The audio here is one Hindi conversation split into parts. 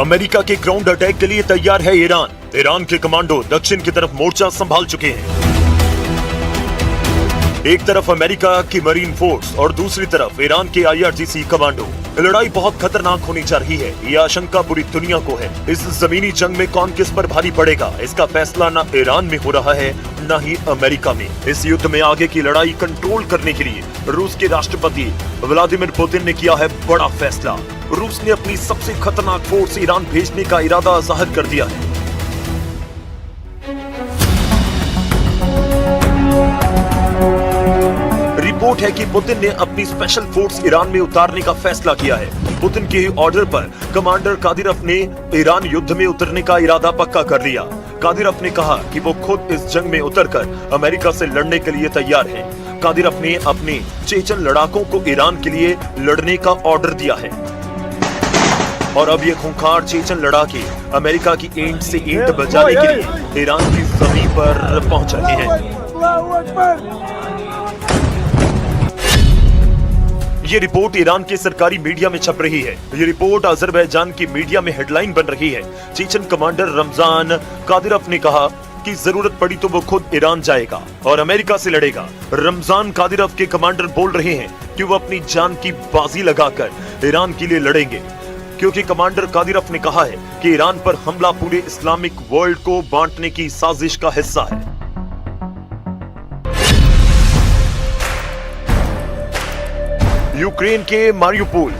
अमेरिका के ग्राउंड अटैक के लिए तैयार है ईरान। ईरान के कमांडो दक्षिण की तरफ मोर्चा संभाल चुके हैं। एक तरफ अमेरिका की मरीन फोर्स और दूसरी तरफ ईरान के IRGC कमांडो। लड़ाई बहुत खतरनाक होनी जा रही है, ये आशंका पूरी दुनिया को है। इस जमीनी जंग में कौन किस पर भारी पड़ेगा, इसका फैसला न ईरान में हो रहा है न ही अमेरिका में। इस युद्ध में आगे की लड़ाई कंट्रोल करने के लिए रूस के राष्ट्रपति व्लादिमीर पुतिन ने किया है बड़ा फैसला। रूस ने अपनी सबसे खतरनाक फोर्स ईरान भेजने का इरादा जाहिर कर दिया है। रिपोर्ट है कि पुतिन ने अपनी स्पेशल फोर्स ईरान में उतारने का फैसला किया है। पुतिन के ऑर्डर पर कमांडर कादिरोव ने ईरान युद्ध में उतरने का इरादा पक्का कर लिया। कादिरोव ने कहा कि वो खुद इस जंग में उतरकर अमेरिका से लड़ने के लिए तैयार है। कादिरोव ने अपने चेचन लड़ाकों को ईरान के लिए लड़ने का ऑर्डर दिया है और अब ये खूंखार चेचन लड़ाके अमेरिका की ईंट से ईंट बजाने के लिए ईरान की जमीन पर पहुंच रहे हैं। ये रिपोर्ट ईरान के सरकारी मीडिया में छप रही है। ये रिपोर्ट अजरबैजान की मीडिया में हेडलाइन बन रही है। चेचन कमांडर रमजान कादिरोव ने कहा कि जरूरत पड़ी तो वो खुद ईरान जाएगा और अमेरिका से लड़ेगा। रमजान कादिरोव के कमांडर बोल रहे हैं कि वो अपनी जान की बाजी लगाकर ईरान के लिए लड़ेंगे, क्योंकि कमांडर कादिरोव ने कहा है कि ईरान पर हमला पूरे इस्लामिक वर्ल्ड को बांटने की साजिश का हिस्सा है। यूक्रेन के मारियुपोल,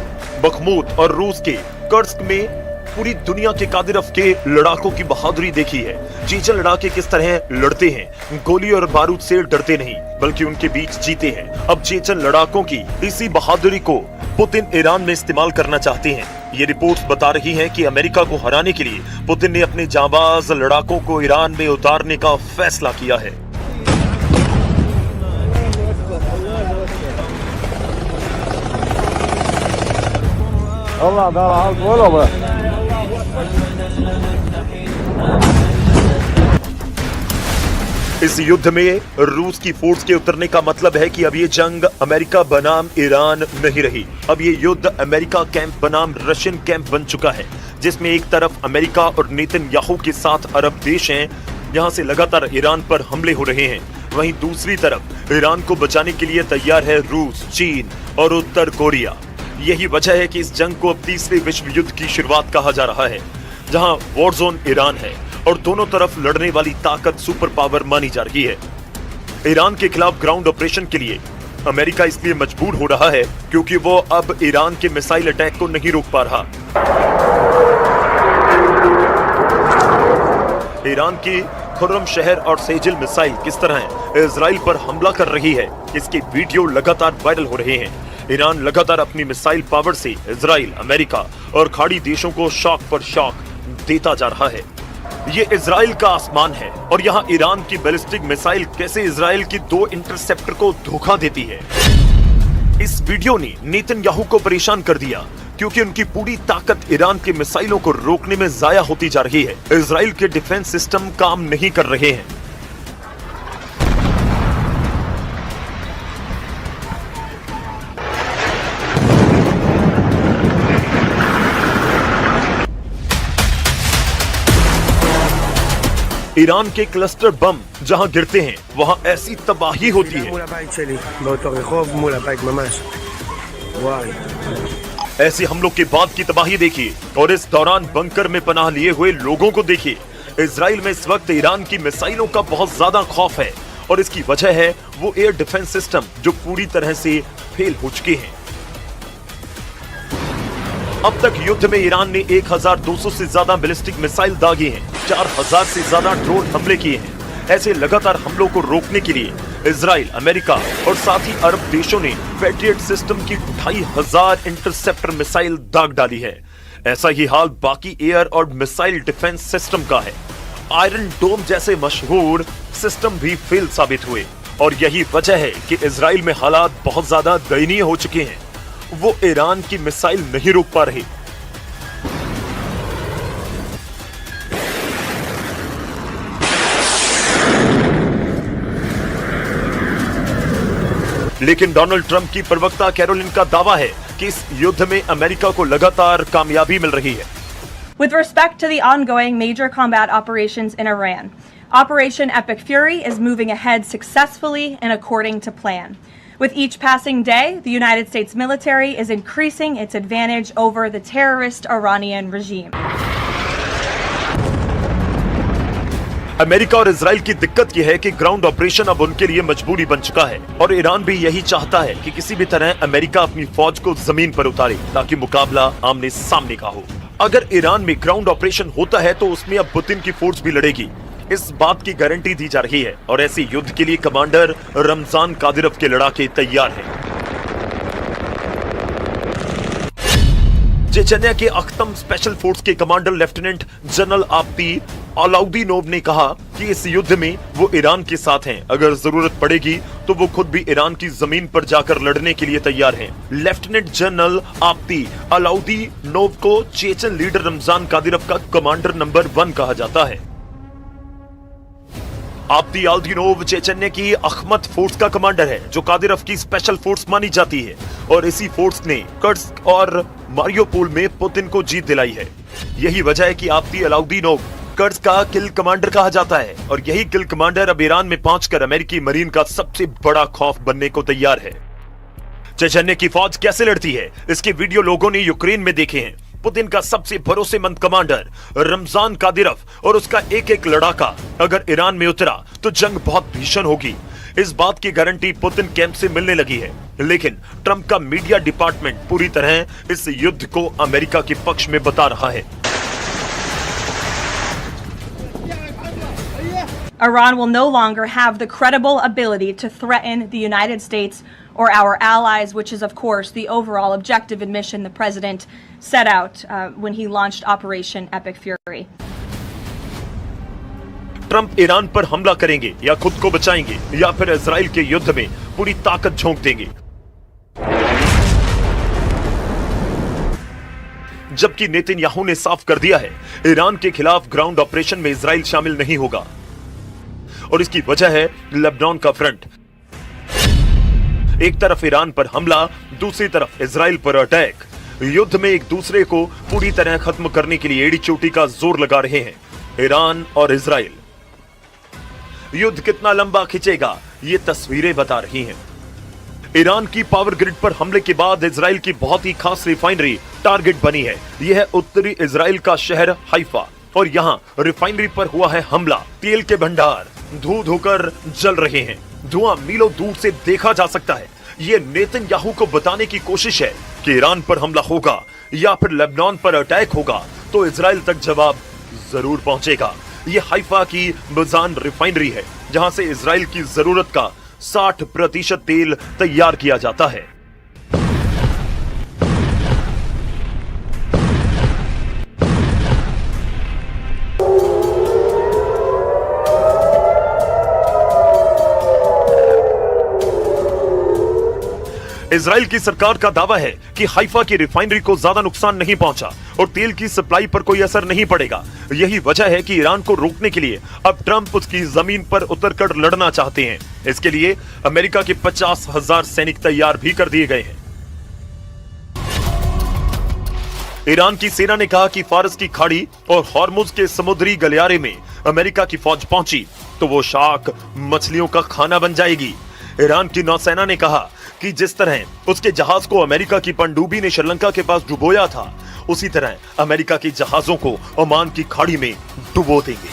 बखमुत और रूस के कर्स्क में पूरी दुनिया के कादिरोव के लड़ाकों की बहादुरी देखी है। चेचन लड़ाके किस तरह लड़ते हैं, गोली और बारूद से डरते नहीं बल्कि उनके बीच जीते हैं। अब चेचन लड़ाकों की इसी बहादुरी को पुतिन ईरान में इस्तेमाल करना चाहते हैं। ये रिपोर्ट्स बता रही हैं कि अमेरिका को हराने के लिए पुतिन ने अपने जांबाज लड़ाकों को ईरान में उतारने का फैसला किया है। इस युद्ध में रूस की फोर्स के उतरने का मतलब है कि अब ये जंग अमेरिका बनाम ईरान नहीं रही। अब ये युद्ध अमेरिका कैंप बनाम रशियन कैंप बन चुका है, जिसमें एक तरफ अमेरिका और नेतन्याहू के साथ अरब देश हैं, जहां से लगातार ईरान पर हमले हो रहे हैं। वहीं दूसरी तरफ ईरान को बचाने के लिए तैयार है रूस, चीन और उत्तर कोरिया। यही वजह है कि इस जंग को अब तीसरे विश्व युद्ध की शुरुआत कहा जा रहा है, जहां वॉर जोन ईरान है और दोनों तरफ लड़ने वाली ताकत सुपर पावर मानी जा रही है। ईरान के खिलाफ ग्राउंड ऑपरेशन के लिए अमेरिका इसलिए मजबूर हो रहा है क्योंकि वो अब ईरान के मिसाइल अटैक को नहीं रोक पा रहा। ईरान की खुर्रम शहर और सेजिल मिसाइल किस तरह इजराइल पर हमला कर रही है, इसके वीडियो लगातार वायरल हो रहे हैं। ईरान लगातार अपनी मिसाइल पावर से इजराइल, अमेरिका और खाड़ी देशों को शॉक पर शॉक देता जा रहा है। ये इजराइल का आसमान है और यहाँ ईरान की बैलिस्टिक मिसाइल कैसे इजराइल की 2 इंटरसेप्टर को धोखा देती है। इस वीडियो ने नेतन्याहू को परेशान कर दिया क्योंकि उनकी पूरी ताकत ईरान के मिसाइलों को रोकने में जाया होती जा रही है। इजराइल के डिफेंस सिस्टम काम नहीं कर रहे हैं। ईरान के क्लस्टर बम जहां गिरते हैं वहां ऐसी तबाही होती है। ऐसे हमलों के बाद की तबाही देखिए और इस दौरान बंकर में पनाह लिए हुए लोगों को देखिए। इजराइल में इस वक्त ईरान की मिसाइलों का बहुत ज्यादा खौफ है और इसकी वजह है वो एयर डिफेंस सिस्टम जो पूरी तरह से फेल हो चुके हैं। अब तक युद्ध में ईरान ने 1200 से ज्यादा बैलिस्टिक मिसाइल दागे हैं, 4000 से ज्यादा ड्रोन हमले किए हैं। ऐसे लगातार हमलों को रोकने के लिए इजराइल, अमेरिका और साथ ही अरब देशों ने पैट्रियट सिस्टम की 2500 इंटरसेप्टर मिसाइल दाग डाली है। ऐसा ही हाल बाकी एयर और मिसाइल डिफेंस सिस्टम का है। आयरन डोम जैसे मशहूर सिस्टम भी फेल साबित हुए और यही वजह है कि इजराइल में हालात बहुत ज्यादा दयनीय हो चुके हैं। वो ईरान की मिसाइल नहीं रोक पा रहे। लेकिन डोनाल्ड ट्रंप की प्रवक्ता कैरोलिन का दावा है कि इस युद्ध में अमेरिका को लगातार कामयाबी मिल रही है। With respect to the ongoing major combat operations in Iran, Operation Epic Fury is moving ahead successfully and according to plan. With each passing day, the United States military is increasing its advantage over the terrorist Iranian regime. America और इजराइल की दिक्कत यह है कि ग्राउंड ऑपरेशन अब उनके लिए मजबूरी बन चुका है और ईरान भी यही चाहता है कि किसी भी तरह अमेरिका अपनी फौज को जमीन पर उतारे ताकि मुकाबला आमने सामने का हो। अगर ईरान में ग्राउंड ऑपरेशन होता है तो उसमें अब पुतिन की फोर्स भी लड़ेगी, इस बात की गारंटी दी जा रही है और ऐसे युद्ध के लिए कमांडर रमजान कादिरव के लड़ाके तैयार हैं। चेचन्या के अख्तम स्पेशल फोर्स के कमांडर लेफ्टिनेंट जनरल आप्ती अलाउद्दीनोव ने कहा कि इस युद्ध में वो ईरान के साथ हैं। अगर जरूरत पड़ेगी तो वो खुद भी ईरान की जमीन पर जाकर लड़ने के लिए तैयार हैं। लेफ्टिनेंट जनरल आप्ती अलाउद्दीनोव को चेचन लीडर रमजान कादिरव का कमांडर नंबर 1 कहा जाता है। आप्ती अलाउद्दीनोव चेचन्या की अखमत फोर्स का कमांडर है जो कादिरव की स्पेशल फोर्स मानी जाती है और इसी फोर्स ने कर्स्क और मारियोपोल में पुतिन को जीत दिलाई है। यही वजह है कि आप्ती अलाउद्दीनोव कर्स्क का किल कमांडर कहा जाता है और यही किल कमांडर अब ईरान में पहुंचकर अमेरिकी मरीन का सबसे बड़ा खौफ बनने को तैयार है। चेचन्या की फौज कैसे लड़ती है इसके वीडियो लोगों ने यूक्रेन में देखे हैं। पुतिन का सबसे भरोसेमंद कमांडर रमजान कादिरव और उसका एक एक लड़ाका अगर ईरान में उतरा तो जंग बहुत भीषण होगी। इस बात की गारंटी पुतिन कैंप से मिलने लगी है, लेकिन ट्रंप का मीडिया डिपार्टमेंट पूरी तरह इस युद्ध को अमेरिका के पक्ष में बता रहा है। Iran will no longer have the credible ability to threaten the United States or our allies, which is, of course, the overall objective and mission the president set out when he launched Operation Epic Fury. Trump Iran पर हमला करेंगे या खुद को बचाएंगे या फिर इजराइल के युद्ध में पूरी ताकत झोंक देंगे। जबकि नेतन्याहू ने साफ कर दिया है ईरान के खिलाफ ग्राउंड ऑपरेशन में इजराइल शामिल नहीं होगा और इसकी वजह है लेबनान का फ्रंट। एक तरफ ईरान पर हमला, दूसरी तरफ इजराइल पर अटैक। युद्ध में एक दूसरे को पूरी तरह खत्म करने के लिए एड़ी चोटी का जोर लगा रहे हैं ईरान और इजराइल। युद्ध कितना लंबा खिंचेगा ये तस्वीरें बता रही हैं। ईरान की पावर ग्रिड पर हमले के बाद इजराइल की बहुत ही खास रिफाइनरी टारगेट बनी है। यह है उत्तरी इजराइल का शहर हाइफा और यहां रिफाइनरी पर हुआ है हमला। तेल के भंडार धू धोकर जल रहे हैं, धुआं मीलों दूर से देखा जा सकता है। ये नेतन्याहू को बताने की कोशिश है कि ईरान पर हमला होगा या फिर लेबनान पर अटैक होगा तो इजराइल तक जवाब जरूर पहुंचेगा। ये हाइफा की मजान रिफाइनरी है जहां से इजराइल की जरूरत का 60% तेल तैयार किया जाता है। इजराइल की सरकार का दावा है कि हाइफा की रिफाइनरी को ज्यादा नुकसान नहीं पहुंचा और तेल की सप्लाई पर कोई असर नहीं पड़ेगा। यही वजह है कि ईरान को रोकने के लिए अब ट्रंप उसकी जमीन पर उतरकर लड़ना चाहते हैं। इसके लिए अमेरिका के 50,000 सैनिक तैयार भी कर दिए गए हैं। ईरान की सेना ने कहा कि फारस की खाड़ी और हॉर्मुज के समुद्री गलियारे में अमेरिका की फौज पहुंची तो वो शार्क मछलियों का खाना बन जाएगी। ईरान की नौसेना ने कहा कि जिस तरह उसके जहाज को अमेरिका की पनडुब्बी ने श्रीलंका के पास डुबोया था उसी तरह अमेरिका के जहाजों को ओमान की खाड़ी में डुबो देंगे।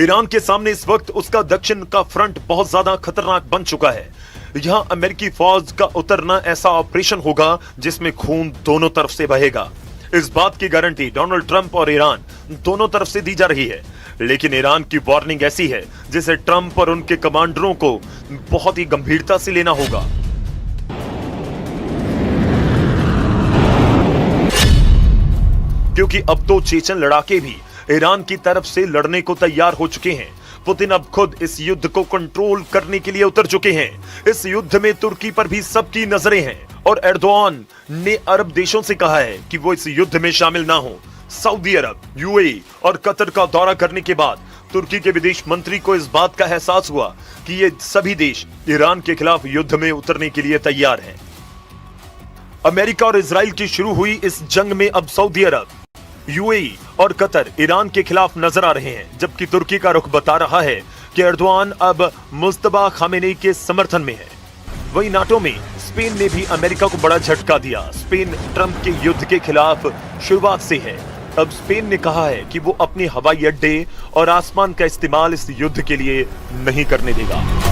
ईरान के सामने इस वक्त उसका दक्षिण का फ्रंट बहुत ज्यादा खतरनाक बन चुका है। यहां अमेरिकी फौज का उतरना ऐसा ऑपरेशन होगा जिसमें खून दोनों तरफ से बहेगा। इस बात की गारंटी डोनाल्ड ट्रंप और ईरान दोनों तरफ से दी जा रही है, लेकिन ईरान की वार्निंग ऐसी है जिसे ट्रंप और उनके कमांडरों को बहुत ही गंभीरता से लेना होगा। क्योंकि अब तो चेचन लड़ाके भी ईरान की तरफ से लड़ने को तैयार हो चुके हैं। पुतिन अब खुद इस युद्ध को कंट्रोल करने के लिए उतर चुके हैं। इस युद्ध में तुर्की पर भी सबकी नजरें हैं और एर्दोआन ने अरब देशों से कहा है कि वो इस युद्ध में शामिल ना हो। सऊदी अरब, यूएई और कतर का दौरा करने के बाद तुर्की के विदेश मंत्री को इस बात का एहसास हुआ कि ये सभी देश ईरान के खिलाफ युद्ध में उतरने के लिए तैयार हैं। अमेरिका और इजराइल की शुरू हुई इस जंग में अब सऊदी अरब, यूएई और कतर ईरान के खिलाफ नजर आ रहे हैं, जबकि तुर्की का रुख बता रहा है कि एर्दोआन अब मुस्तफा खामेनी के समर्थन में है। वहीं नाटो में स्पेन ने भी अमेरिका को बड़ा झटका दिया। स्पेन ट्रंप के युद्ध के खिलाफ शुरुआत से है। अब स्पेन ने कहा है कि वो अपने हवाई अड्डे और आसमान का इस्तेमाल इस युद्ध के लिए नहीं करने देगा।